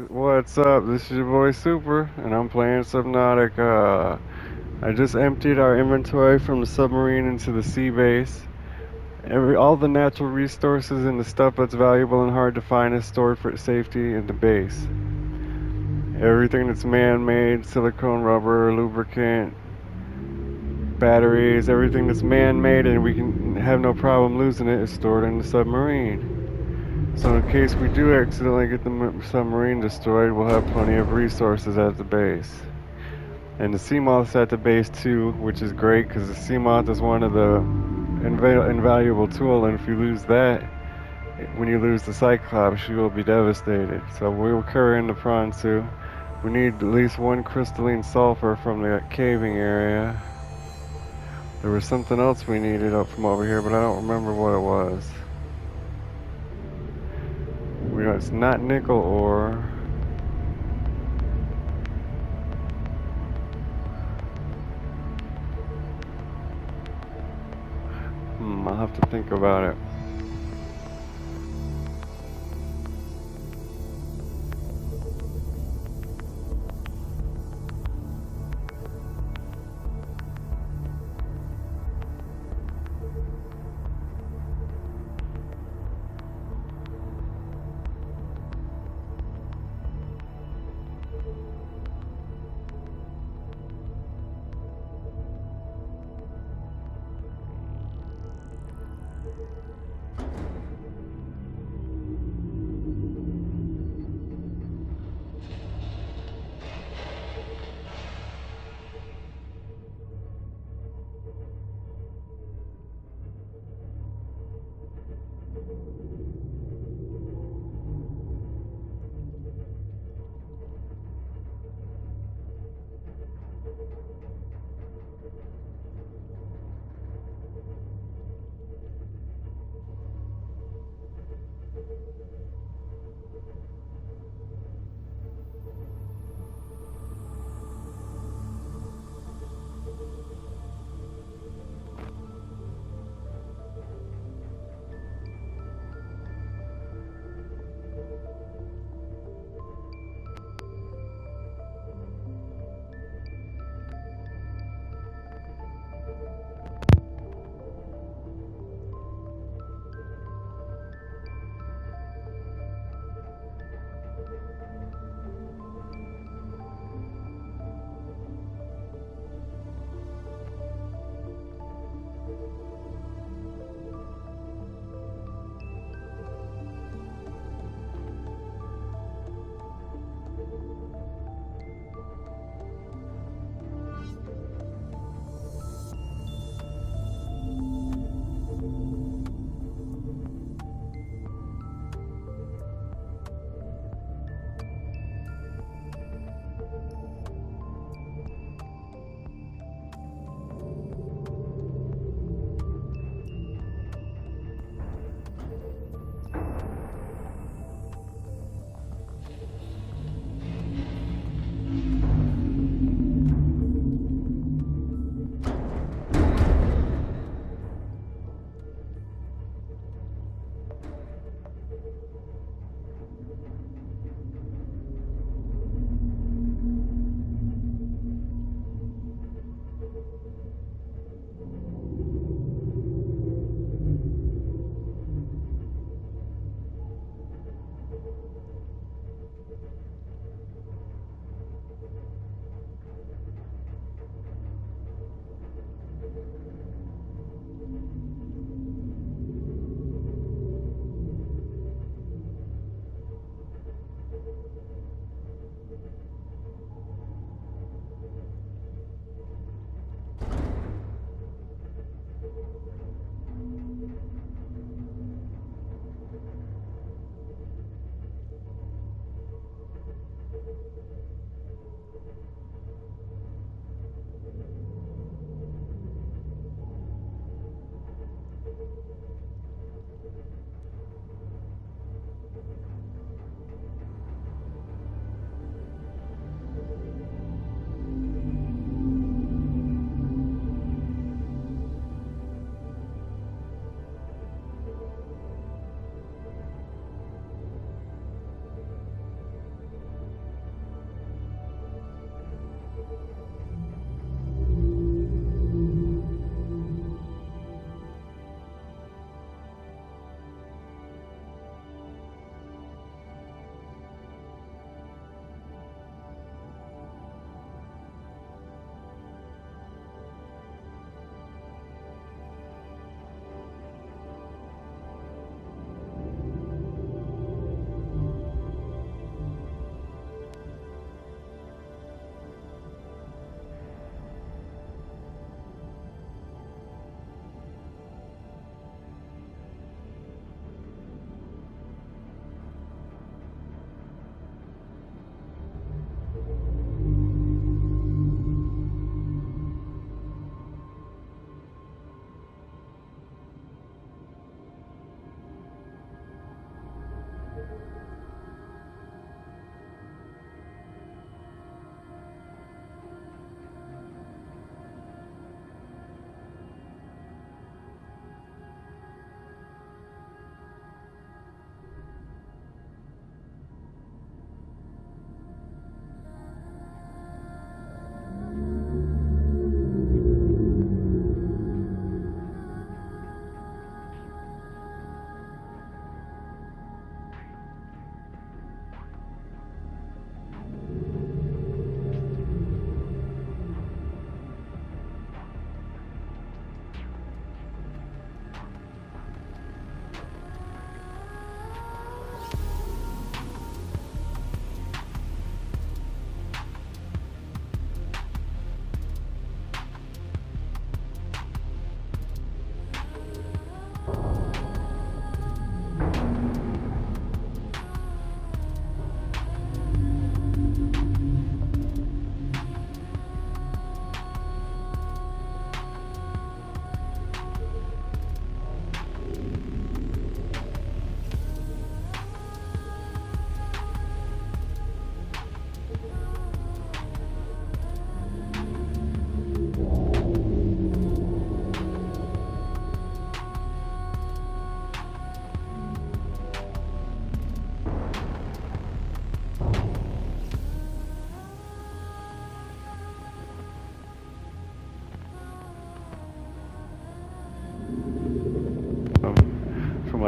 What's up? This is your boy Super, and I'm playing Subnautica. I just emptied our inventory from the submarine into the sea base. All the natural resources and the stuff that's valuable and hard to find is stored for safety in the base. Everything that's man-made, silicone, rubber, lubricant, batteries, everything that's man-made and we can have no problem losing it is stored in the submarine. So in case we do accidentally get the submarine destroyed, we'll have plenty of resources at the base. And the sea moth's at the base too, which is great because the sea moth is one of the invaluable tool, and if you lose that, when you lose the Cyclops, you will be devastated. So we'll carry in the prawn too. We need at least one crystalline sulfur from the caving area. There was something else we needed up from over here, but I don't remember what it was. It's not nickel ore. I'll have to think about it.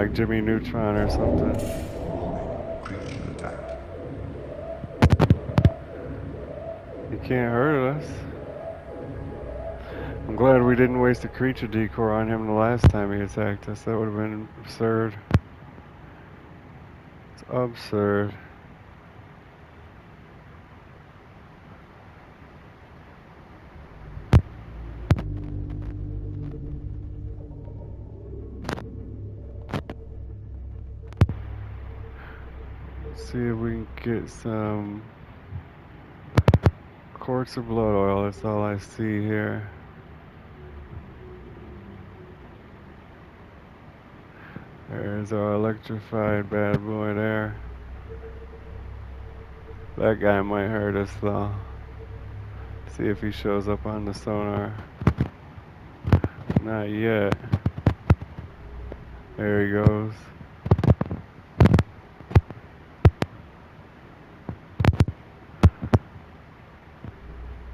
like Jimmy Neutron or something. He can't hurt us. I'm glad we didn't waste a creature decor on him the last time he attacked us. That would have been absurd. It's absurd. See if we can get some quarts of blood oil. That's all I see here. There's our electrified bad boy there. That guy might hurt us though. See if he shows up on the sonar. Not yet. There he goes.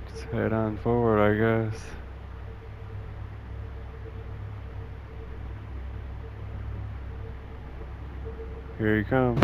Let's head on forward, I guess. Here he comes.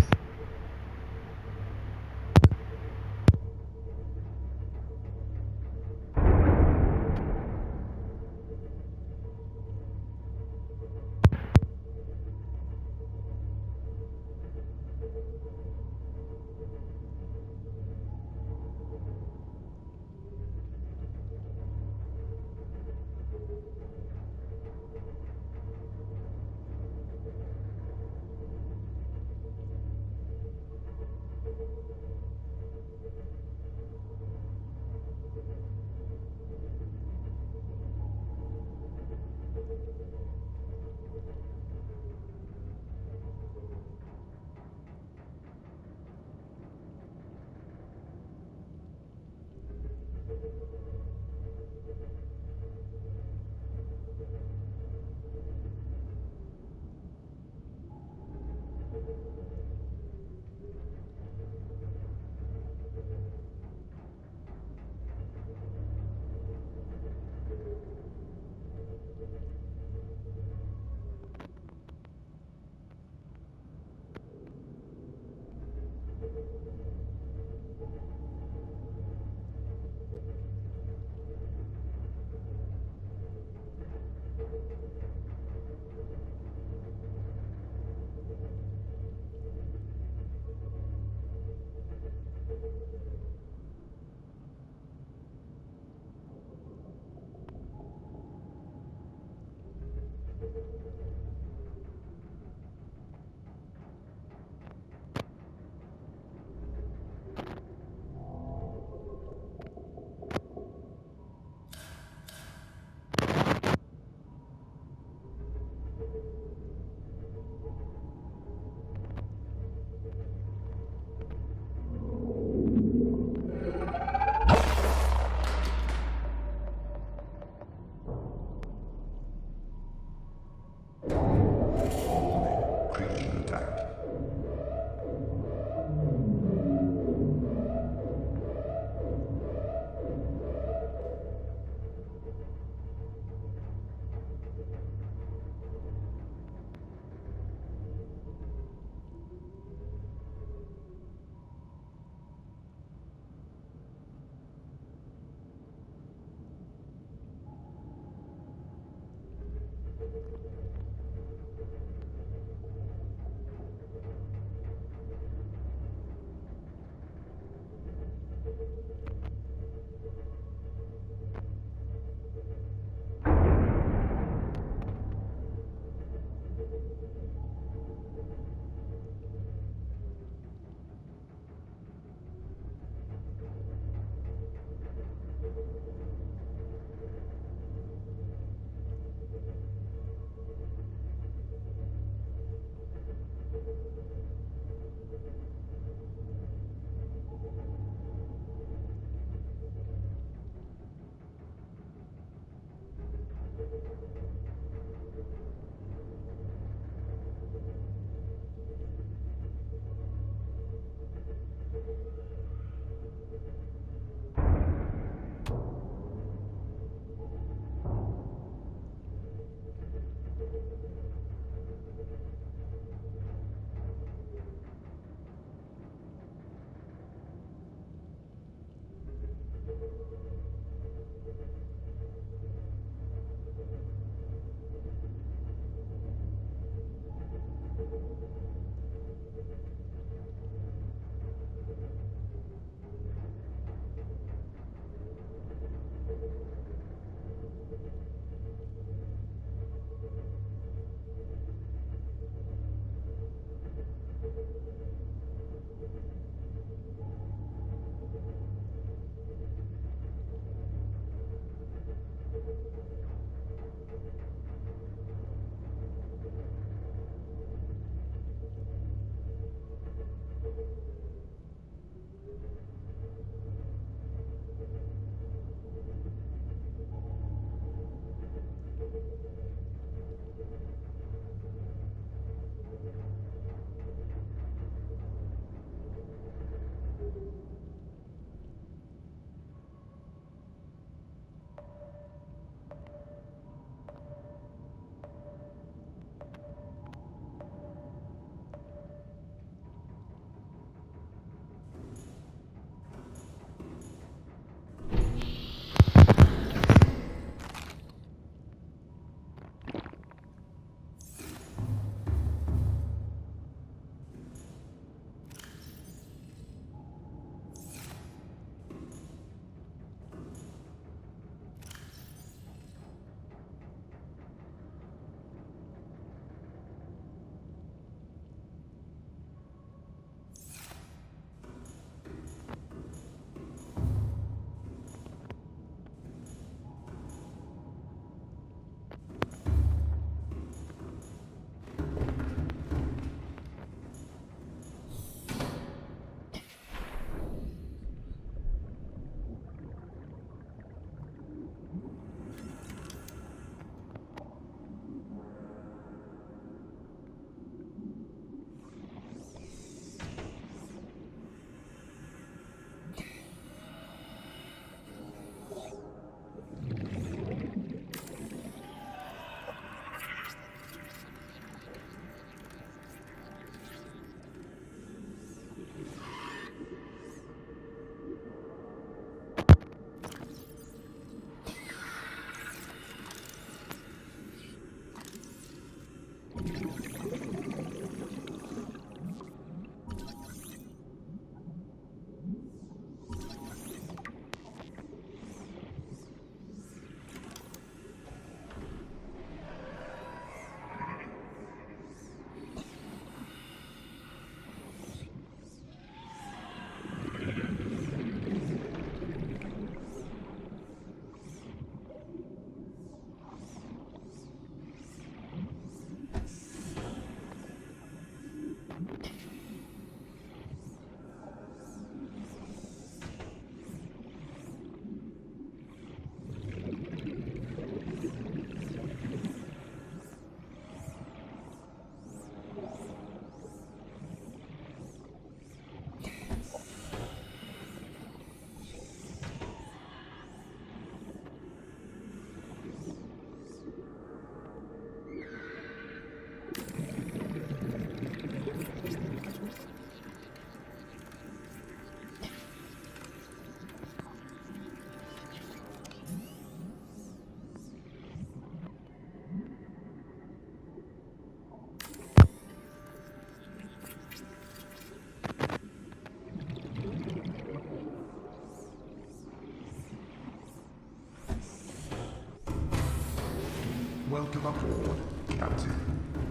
Welcome aboard, Captain.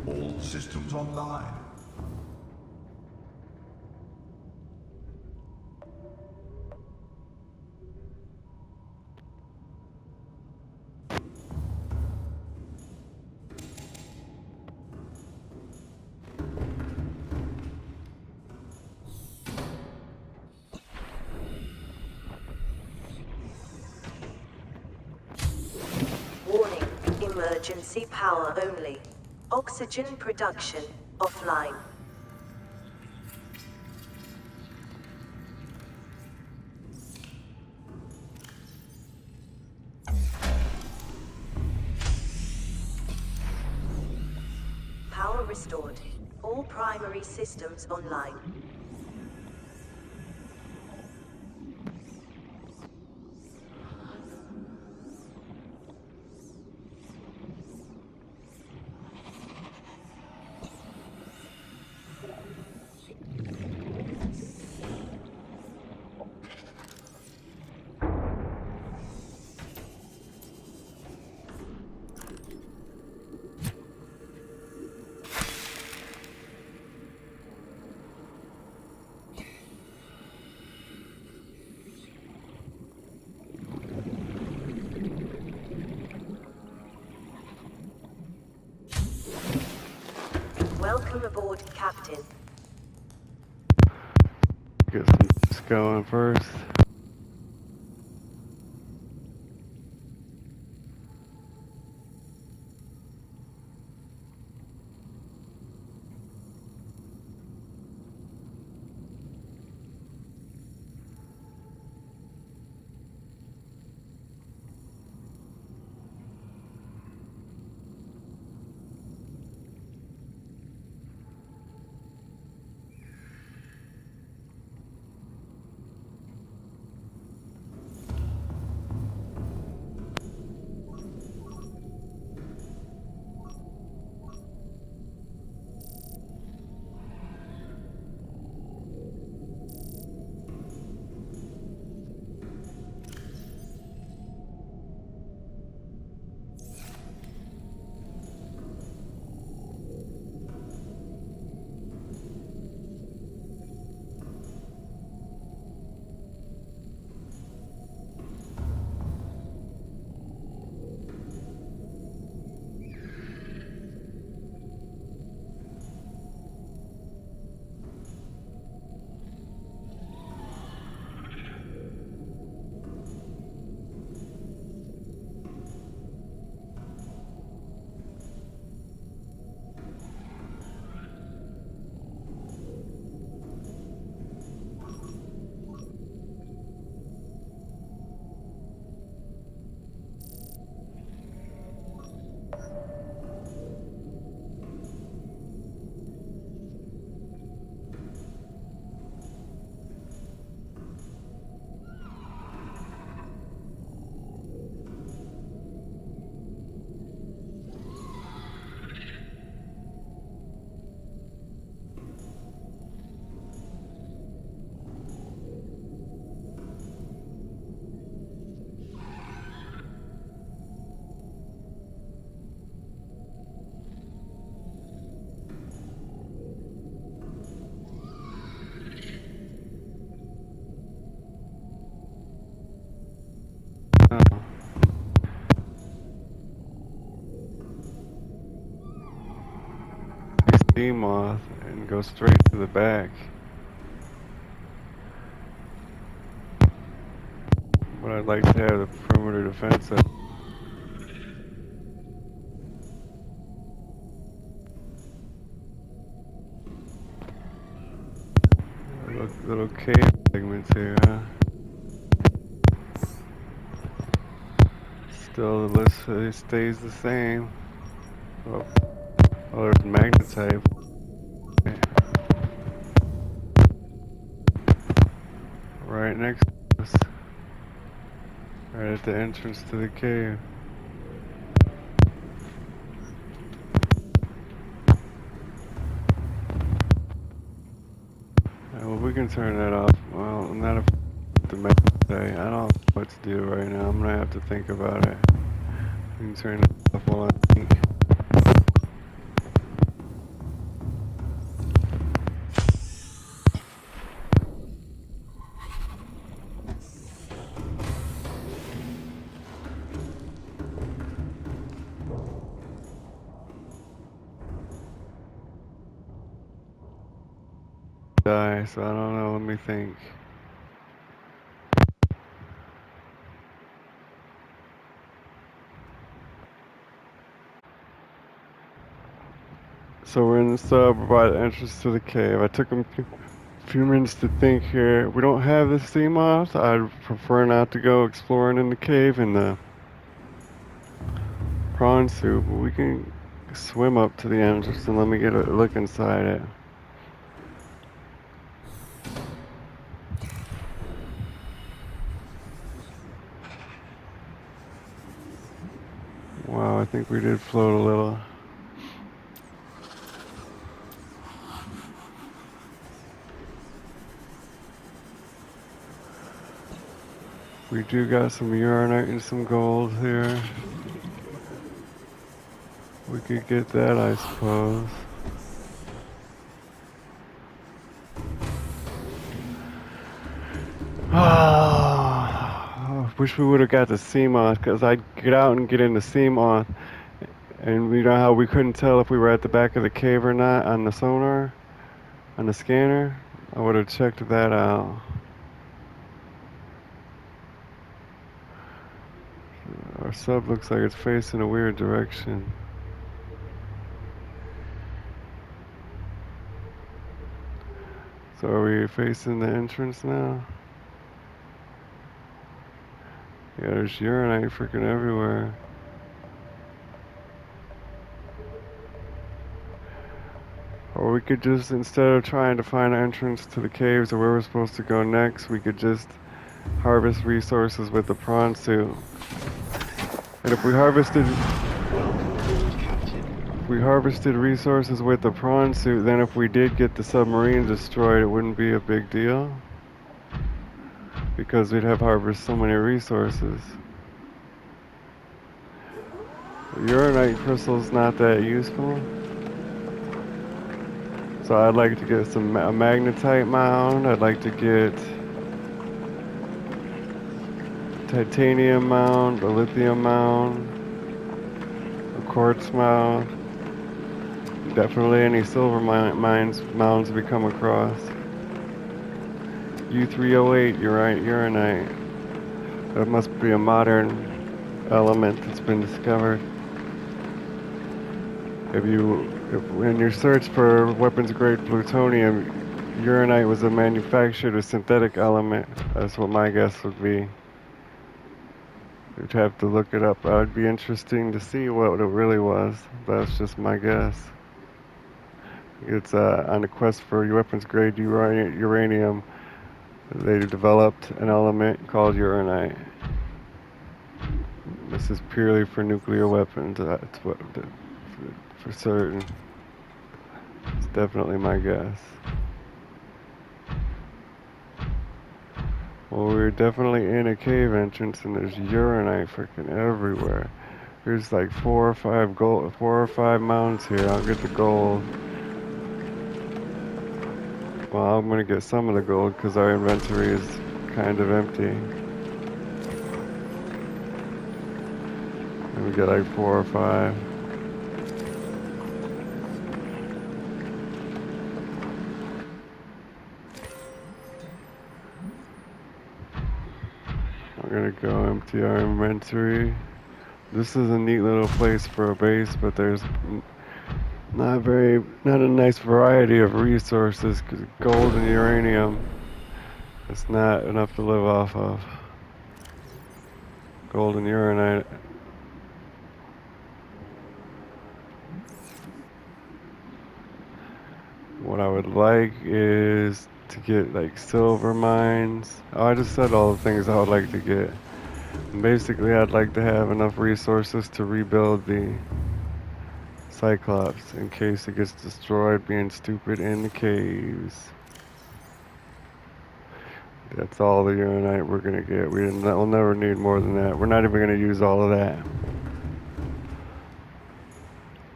All systems online. Warning, emergency power only. Oxygen production offline. Power restored. All primary systems online. aboard, Captain. Get some going first. Oh. Sea moth and go straight to the back. But I'd like to have the perimeter defense up. Little cave segments here, huh? Still the list stays the same. Oh, there's magnetite. Right next to us. Right at the entrance to the cave. Well, we can turn that off. Well, not if the magnetite. I don't know what to do right now. I'm gonna have to think about it. We can turn it off while I think. Die, so I don't know. Let me think. So we're in the sub by the entrance to the cave. I took a few minutes to think here. We don't have the sea moth. I'd prefer not to go exploring in the cave in the prawn suit, but we can swim up to the entrance and let me get a look inside it. Wow, I think we did float a little. We do got some uranite and some gold here. We could get that, I suppose. Ah, wish we would have got the sea moth, because I'd get out and get in the sea moth And you know how we couldn't tell if we were at the back of the cave or not on the sonar, on the scanner? I would have checked that out. Our sub looks like it's facing a weird direction. So are we facing the entrance now? Yeah, there's urinite freaking everywhere. Or we could just, instead of trying to find an entrance to the caves or where we're supposed to go next, we could just harvest resources with the prawn suit. And if we harvested resources with the prawn suit, then if we did get the submarine destroyed, it wouldn't be a big deal. Because we'd have harvested so many resources. Uranite crystal's not that useful. So I'd like to get a magnetite mound. I'd like to get titanium mound, a lithium mound, a quartz mound. Definitely any silver mounds we come across. U308, uranite. That must be a modern element that's been discovered. In your search for weapons-grade plutonium, uranite was a manufactured a synthetic element. That's what my guess would be. You'd have to look it up. It would be interesting to see what it really was. That's just my guess. It's on a quest for weapons-grade uranium. They developed an element called uranite. This is purely for nuclear weapons. That's what, for certain. It's definitely my guess. Well, we're definitely in a cave entrance, and there's uranite freaking everywhere. There's like 4 or 5 mounds here. I'll get the gold. Well, I'm gonna get some of the gold because our inventory is kind of empty. And we get like 4 or 5. We're gonna go empty our inventory. This is a neat little place for a base, but there's not a nice variety of resources, because gold and uranium, it's not enough to live off of. Gold and uranite. What I would like is to get like silver mines. Oh, I just said all the things I would like to get. And basically, I'd like to have enough resources to rebuild the Cyclops in case it gets destroyed being stupid in the caves. That's all the uranite we're gonna get. We'll never need more than that. We're not even gonna use all of that.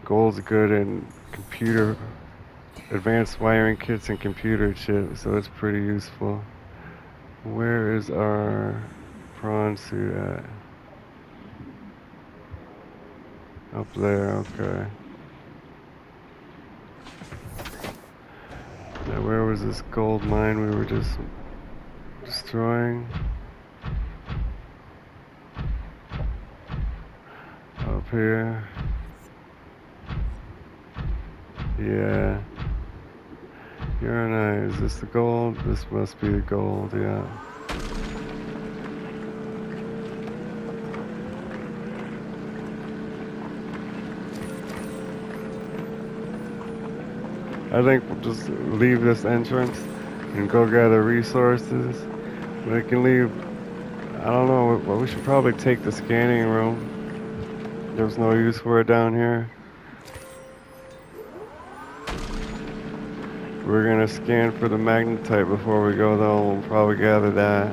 Gold's good in advanced wiring kits and computer chips, so it's pretty useful. Where is our prawn suit at? Up there, okay. Now where was this gold mine we were just destroying? Up here. Yeah. Uranite, is this the gold? This must be the gold, yeah. I think we'll just leave this entrance and go gather resources. We can leave, I don't know, well, we should probably take the scanning room. There's no use for it down here. We're gonna scan for the magnetite before we go though, we'll probably gather that.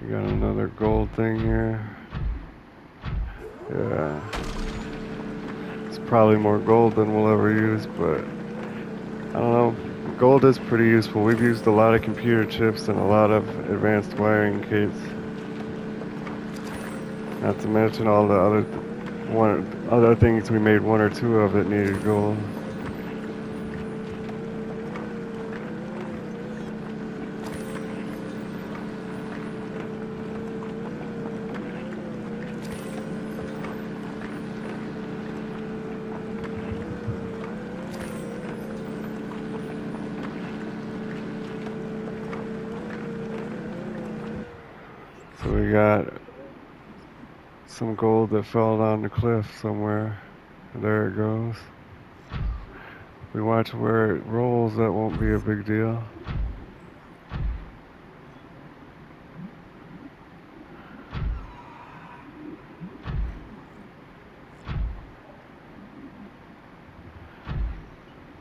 We got another gold thing here. Yeah. It's probably more gold than we'll ever use, but don't know. Gold is pretty useful. We've used a lot of computer chips and a lot of advanced wiring kits. Not to mention all the other things we made one or two of that needed gold. So we got some gold that fell down the cliff somewhere. There it goes. If we watch where it rolls, that won't be a big deal.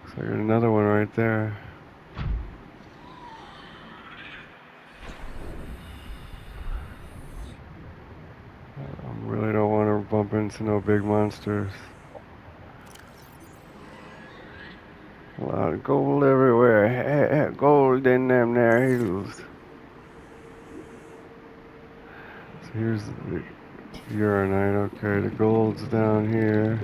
So there's another one right there. I really don't want to bump into no big monsters. A lot of gold everywhere. Gold in them there hills. So here's the uranite. Okay, the gold's down here.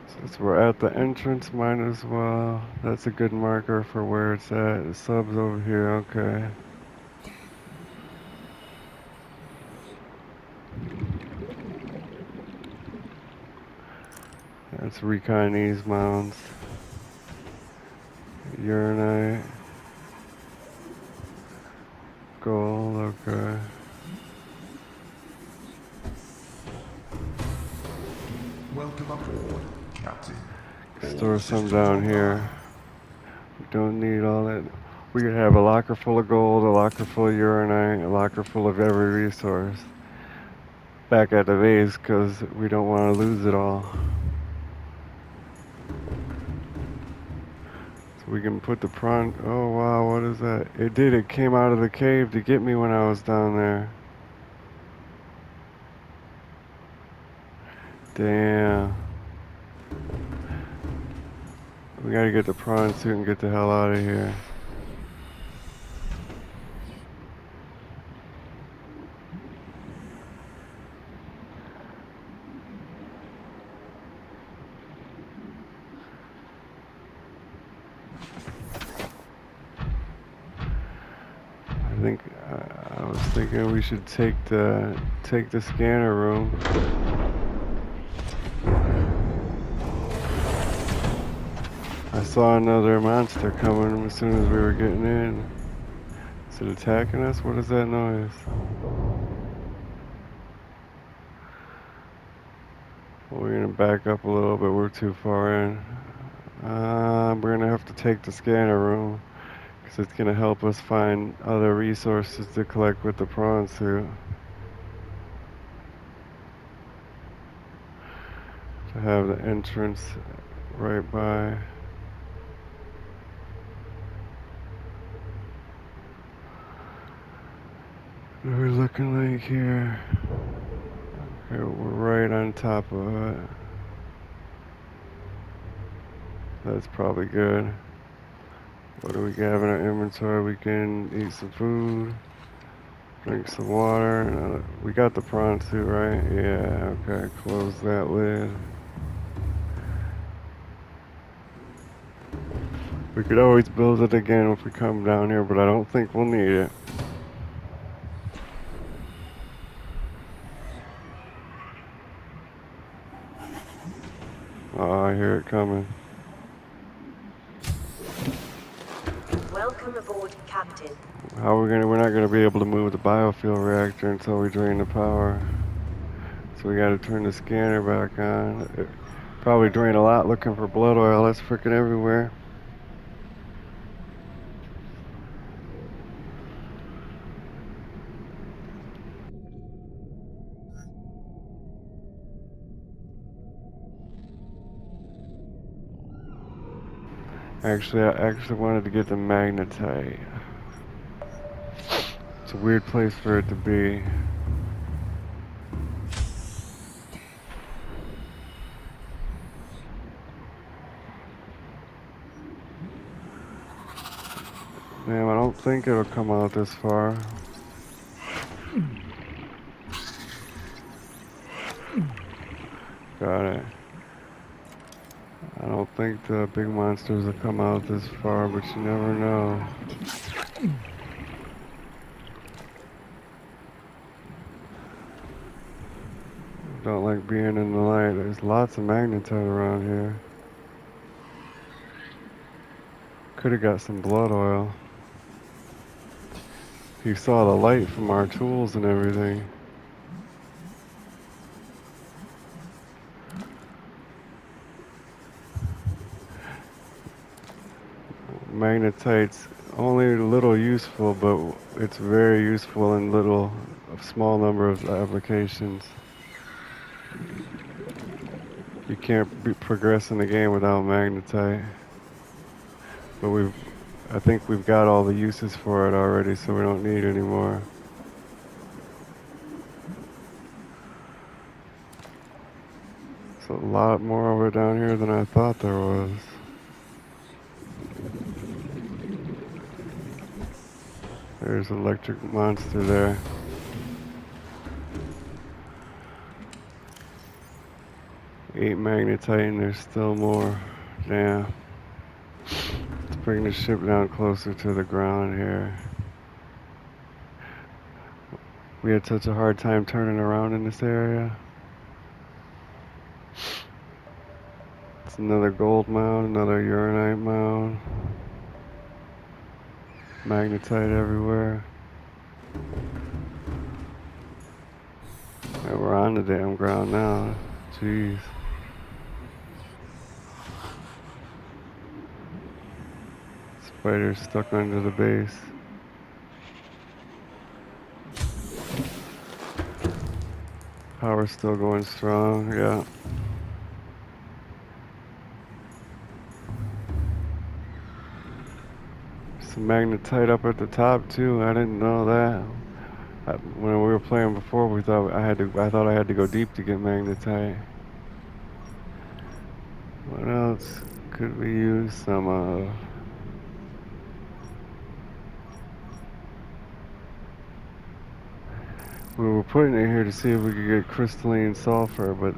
Since we're at the entrance, might as well. That's a good marker for where it's at. The sub's over here. Okay. That's recon these mounds. Uranite. Gold, okay. Welcome aboard, Captain. Store some down here. We don't need all that. We could have a locker full of gold, a locker full of uranite, a locker full of every resource back at the base because we don't want to lose it all. So we can put the prawn. Oh wow, what is that? It did. It came out of the cave to get me when I was down there. Damn. We gotta get the prawn suit and get the hell out of here. I was thinking we should take the scanner room. I saw another monster coming as soon as we were getting in. Is it attacking us? What is that noise? Well, we're gonna back up a little bit. We're too far in. We're gonna have to take the scanner room because it's gonna help us find other resources to collect with the prawn suit. To have the entrance right by. What are we looking like here? Okay, we're right on top of it. That's probably good. What do we have in our inventory? We can eat some food, drink some water. We got the prawn suit, right? Yeah, okay, close that lid. We could always build it again if we come down here, but I don't think we'll need it. Oh, I hear it coming. Welcome aboard, Captain. We're not gonna be able to move the biofuel reactor until we drain the power. So we gotta turn the scanner back on. It probably drain a lot looking for blood oil. That's freaking everywhere. Actually, I actually wanted to get the magnetite. It's a weird place for it to be. Damn, I don't think it'll come out this far. Got it. I don't think the big monsters will come out this far, but you never know. Don't like being in the light. There's lots of magnetite around here. Could have got some blood oil. You saw the light from our tools and everything. Magnetite's only a little useful, but it's very useful in a small number of applications. You can't progress in the game without magnetite. But I think we've got all the uses for it already, so we don't need any more. There's a lot more over down here than I thought there was. There's an electric monster there. Eight magnetite and there's still more. Damn. Let's bring the ship down closer to the ground here. We had such a hard time turning around in this area. It's another gold mound, another uranite mound. Magnetite everywhere. Yeah, we're on the damn ground now. Jeez. Spider's stuck under the base. Power's still going strong, yeah. Some magnetite up at the top too. I didn't know that. When we were playing before, I thought I had to go deep to get magnetite. What else could we use some of? We were putting it here to see if we could get crystalline sulfur, but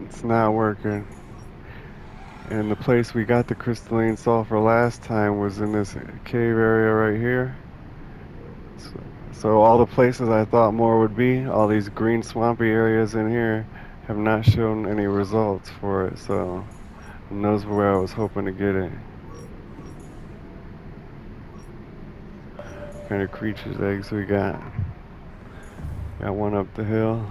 it's not working. And the place we got the crystalline sulfur last time was in this cave area right here. So all the places I thought more would be, all these green swampy areas in here, have not shown any results for it. So, and those were where I was hoping to get it. What kind of creatures eggs we got? Got one up the hill.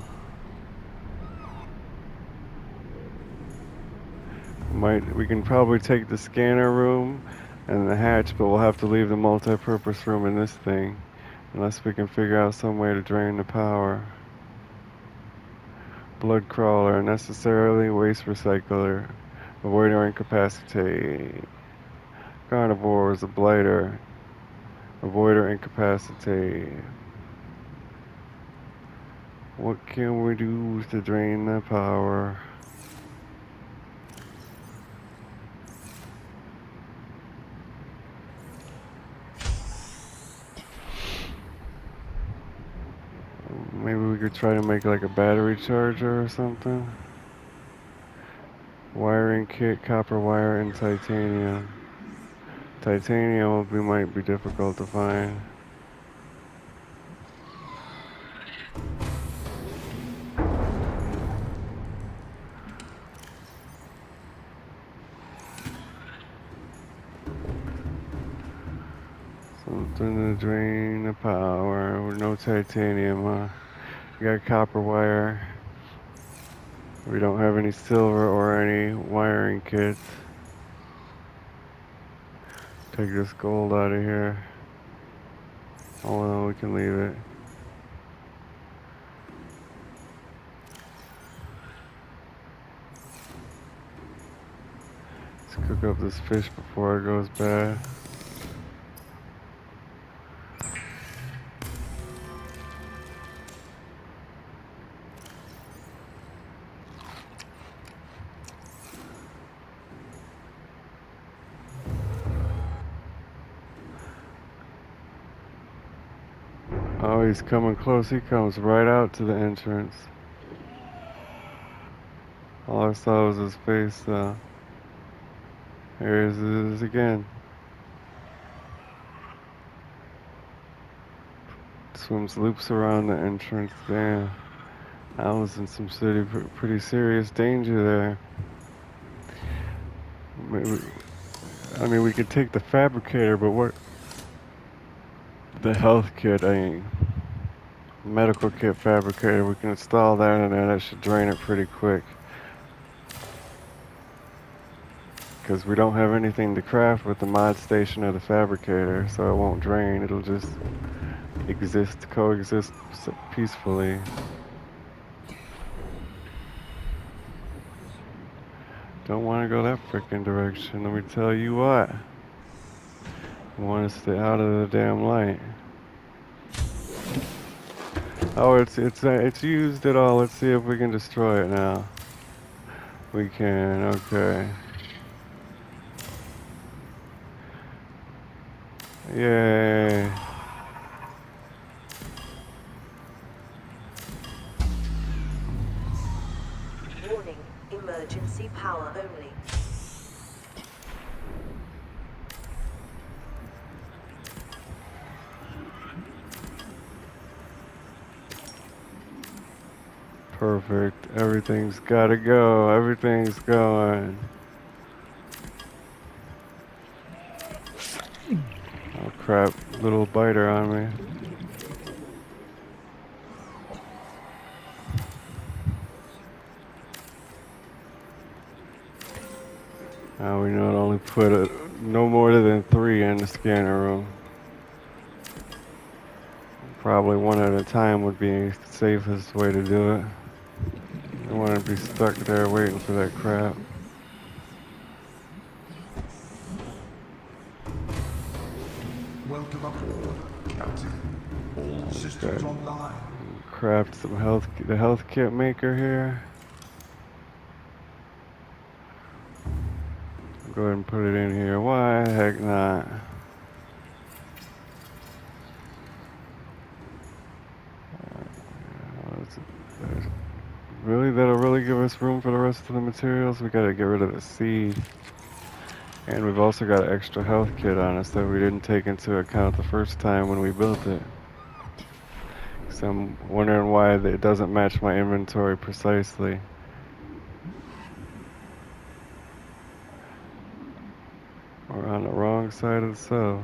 We can probably take the scanner room and the hatch, but we'll have to leave the multi-purpose room in this thing. Unless we can figure out some way to drain the power. Blood crawler, necessarily waste recycler. Avoid or incapacitate. Carnivores, a blighter. Avoid or incapacitate. What can we do to drain the power? Maybe we could try to make like a battery charger or something. Wiring kit, copper wire, and titanium. Titanium might be difficult to find. Something to drain the power. With no titanium, huh? We got copper wire. We don't have any silver or any wiring kits. Take this gold out of here. Oh no, we can leave it. Let's cook up this fish before it goes bad. Oh, he's coming close. He comes right out to the entrance. All I saw was his face, though. Here he is again. Swims loops around the entrance. Damn. I was in some pretty serious danger there. I mean, we could take the fabricator, but what? The health kit, medical kit fabricator, we can install that in there. That should drain it pretty quick. Because we don't have anything to craft with the mod station or the fabricator, so it won't drain. It'll just coexist peacefully. Don't want to go that frickin' direction. Let me tell you what. I want to stay out of the damn light. Oh, it's used it all. Let's see if we can destroy it now. We can. Okay. Yay. Warning, emergency power only. Perfect. Everything's gotta go. Everything's going. Oh crap. Little biter on me. Now we not only put no more than 3 in the scanner room. Probably one at a time would be the safest way to do it. I don't want to be stuck there waiting for that crap. Welcome aboard, Captain. All systems online. Craft the health kit maker here. Go ahead and put it in here. Why the heck not? Really, that'll really give us room for the rest of the materials. We gotta get rid of the seed. And we've also got an extra health kit on us that we didn't take into account the first time when we built it. So I'm wondering why it doesn't match my inventory precisely. We're on the wrong side of the cell.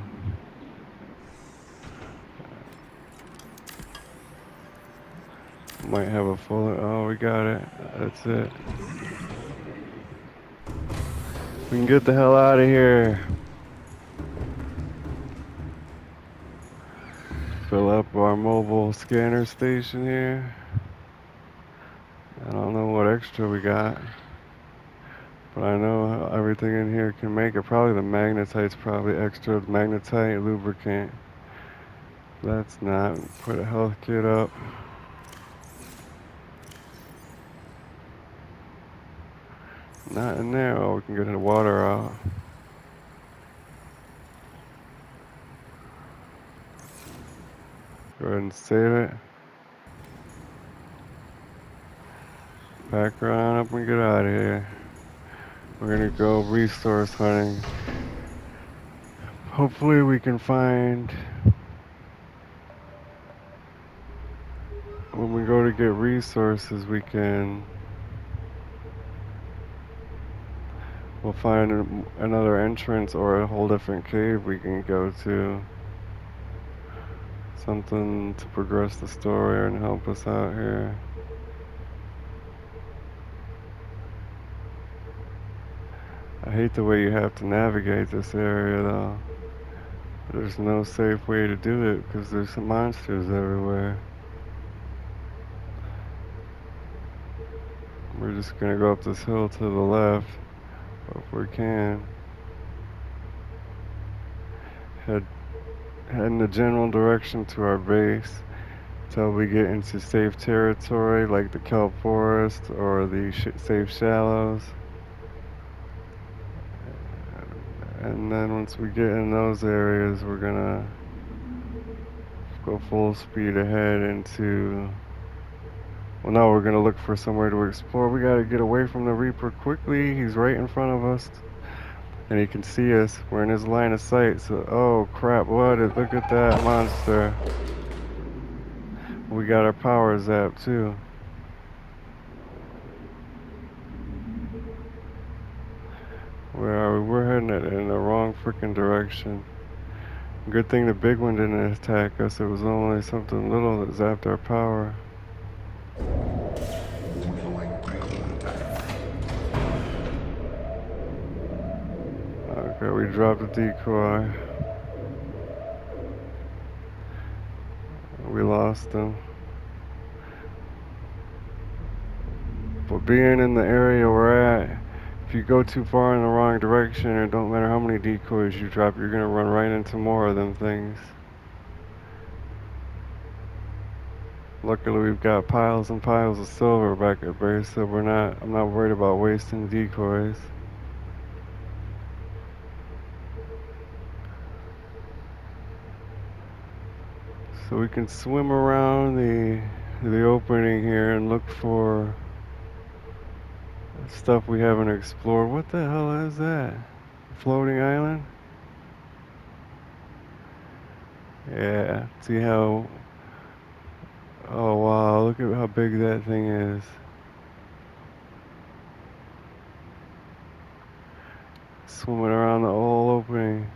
Might have a full. Oh, we got it. That's it. We can get the hell out of here. Fill up our mobile scanner station here. I don't know what extra we got, but I know everything in here can make it. Probably the magnetite's probably extra. Magnetite, lubricant. That's not. Put a health kit up. Not in there. Oh, we can get the water out. Go ahead and save it. Pack around up and get out of here. We're gonna go resource hunting. Hopefully we can find, when we go to get resources, we'll find another entrance or a whole different cave we can go to. Something to progress the story and help us out here. I hate the way you have to navigate this area though. There's no safe way to do it because there's some monsters everywhere. We're just gonna go up this hill to the left if we can. Head in the general direction to our base until we get into safe territory like the kelp forest or the safe shallows. And then once we get in those areas, we're gonna go full speed ahead into... Well, now we're gonna look for somewhere to explore. We gotta get away from the Reaper quickly. He's right in front of us. And he can see us. We're in his line of sight. So, oh crap, look at that monster. We got our power zapped too. Where are we? We're heading in the wrong freaking direction. Good thing the big one didn't attack us. It was only something little that zapped our power. Okay, we dropped the decoy. We lost them. But being in the area we're at, if you go too far in the wrong direction, it don't matter how many decoys you drop, you're gonna run right into more of them things. Luckily, we've got piles and piles of silver back at base, so I'm not worried about wasting decoys. So we can swim around the opening here and look for stuff we haven't explored. What the hell is that? Floating island? Yeah, see how... Oh wow, look at how big that thing is. Swimming around the whole opening.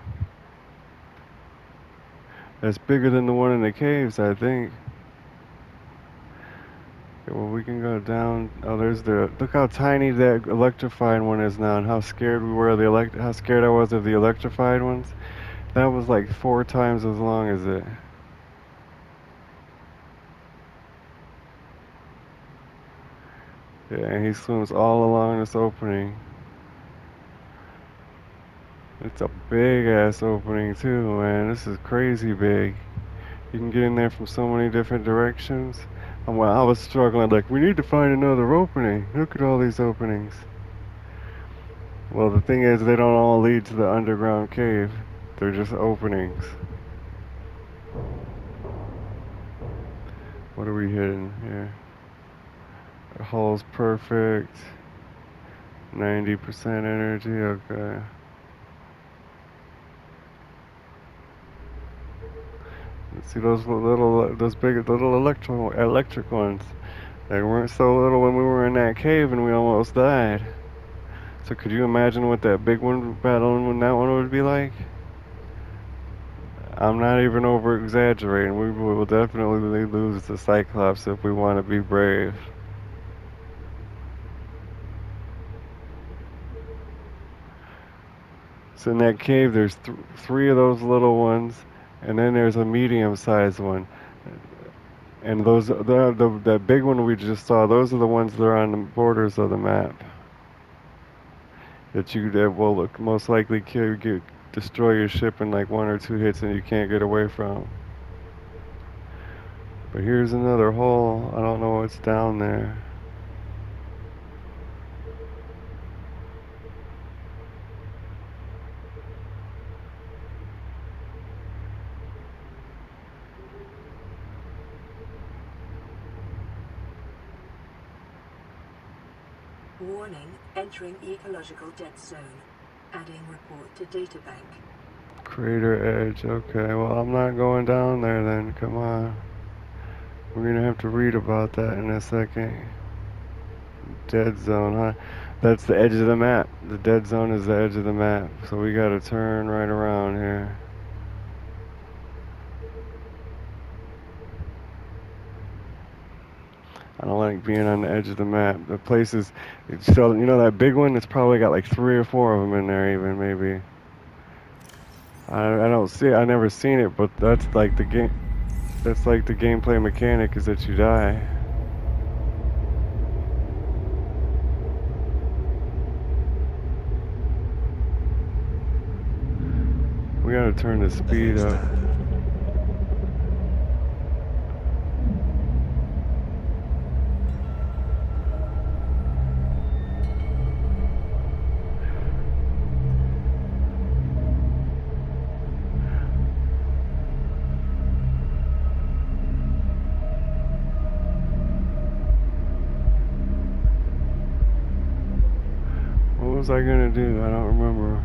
That's bigger than the one in the caves, I think. Okay, well, we can go down. Oh, there's the... Look how tiny that electrified one is now, and how scared we were of the how scared I was of the electrified ones. That was like 4 times as long as it. Yeah, and he swims all along this opening. It's a big ass opening too, man. This is crazy big. You can get in there from so many different directions. I was struggling, like, we need to find another opening. Look at all these openings. Well, the thing is, they don't all lead to the underground cave. They're just openings. What are we hitting here? The hull's perfect. 90% energy, okay. See those big little electric ones. They weren't so little when we were in that cave and we almost died. So could you imagine what that big one battling when that one would be like? I'm not even over exaggerating. We will definitely lose the Cyclops if we want to be brave. So in that cave, there's 3 of those little ones, and then there's a medium-sized one. And those, that big one we just saw, those are the ones that are on the borders of the map. That will most likely destroy your ship in like 1 or 2 hits, and you can't get away from. But here's another hole. I don't know what's down there. Warning, entering ecological dead zone. Adding report to databank. Crater edge, okay. Well, I'm not going down there then, come on. We're gonna have to read about that in a second. Dead zone, huh? That's the edge of the map. The dead zone is the edge of the map. So we gotta turn right around here. I don't like being on the edge of the map. The places, so you know that big one? It's probably got like 3 or 4 of them in there, even maybe. I don't see it. I never seen it, but that's like the game. That's like the gameplay mechanic is that you die. We gotta turn the speed up. was I gonna do? I don't remember.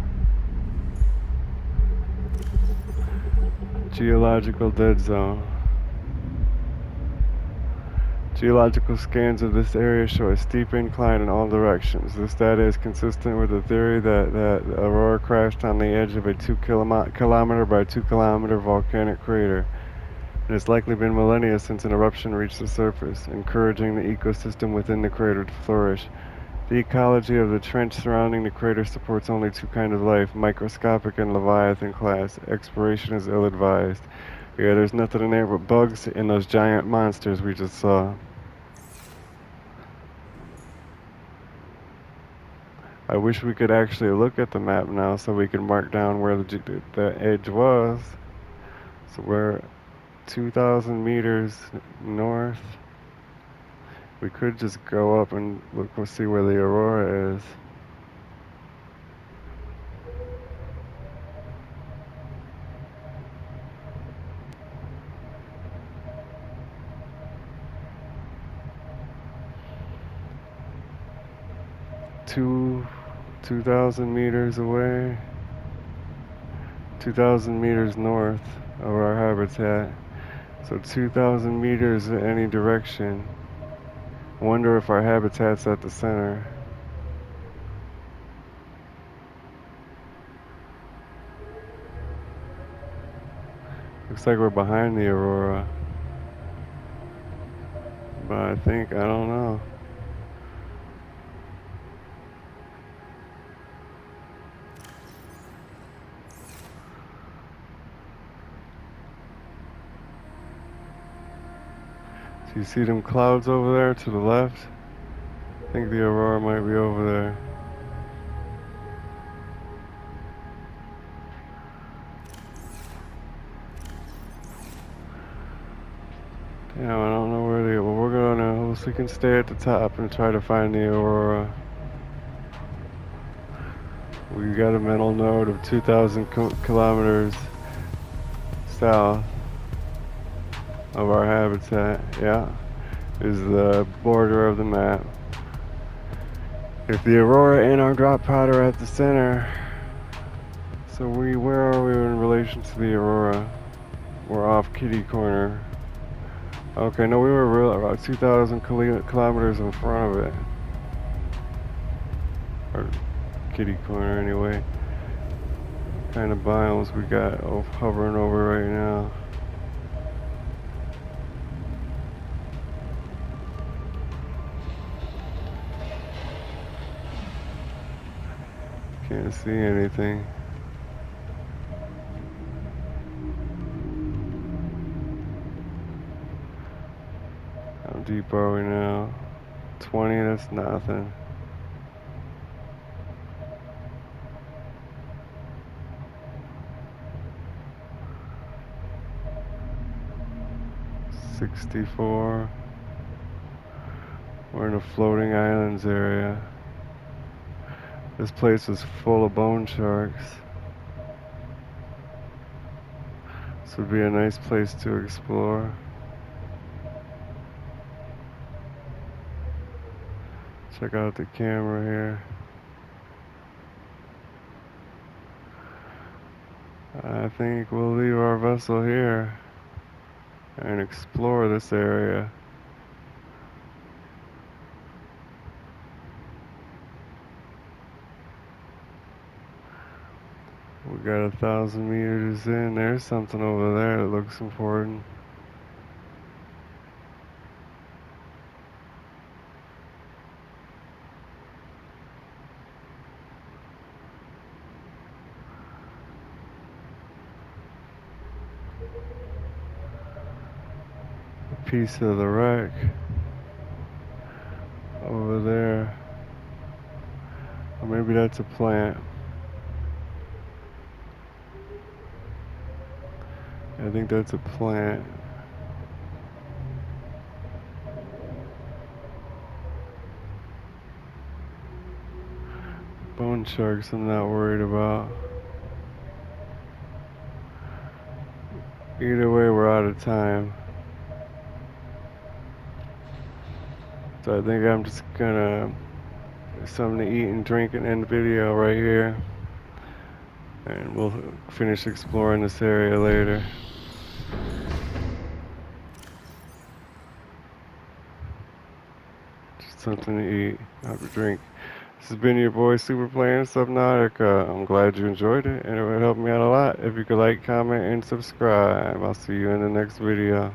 Geological dead zone. Geological scans of this area show a steep incline in all directions. This data is consistent with the theory that the aurora crashed on the edge of a 2 kilometer by 2 kilometer volcanic crater. It has likely been millennia since an eruption reached the surface, encouraging the ecosystem within the crater to flourish. The ecology of the trench surrounding the crater supports only two kinds of life, microscopic and Leviathan class. Exploration is ill-advised. Yeah, there's nothing in there but bugs and those giant monsters we just saw. I wish we could actually look at the map now so we could mark down where the edge was. So we're 2,000 meters north. We could just go up and look and see where the aurora is. Two 2,000 meters away, 2,000 meters north of our habitat. So 2,000 meters in any direction. Wonder if our habitat's at the center. Looks like we're behind the aurora. But I don't know. So you see them clouds over there to the left? I think the aurora might be over there. Damn, I don't know where well, we're gonna, we can stay at the top and try to find the aurora. We got a mental node of 2,000 kilometers south of our habitat. Yeah, is the border of the map. If the aurora and our drop pod are at the center, so where are we in relation to the aurora? We're off kitty corner. Okay, no, we were about 2,000 kilometers in front of it. Or kitty corner anyway. What kind of biomes we got hovering over right now? Can't see anything. How deep are we now? 20, that's nothing. $64. We're in a floating islands area. This place is full of bone sharks. This would be a nice place to explore. Check out the camera here. I think we'll leave our vessel here and explore this area. We got 1,000 meters in. There's something over there that looks important. A piece of the wreck over there. Or maybe that's a plant. I think that's a plant. Bone sharks I'm not worried about. Either way, we're out of time. So I think I'm just gonna something to eat and drink and end the video right here. And we'll finish exploring this area later. Just something to eat, have a drink. This has been your boy Super playing Subnautica. I'm glad you enjoyed it, and it would help me out a lot if you could like, comment, and subscribe. I'll see you in the next video.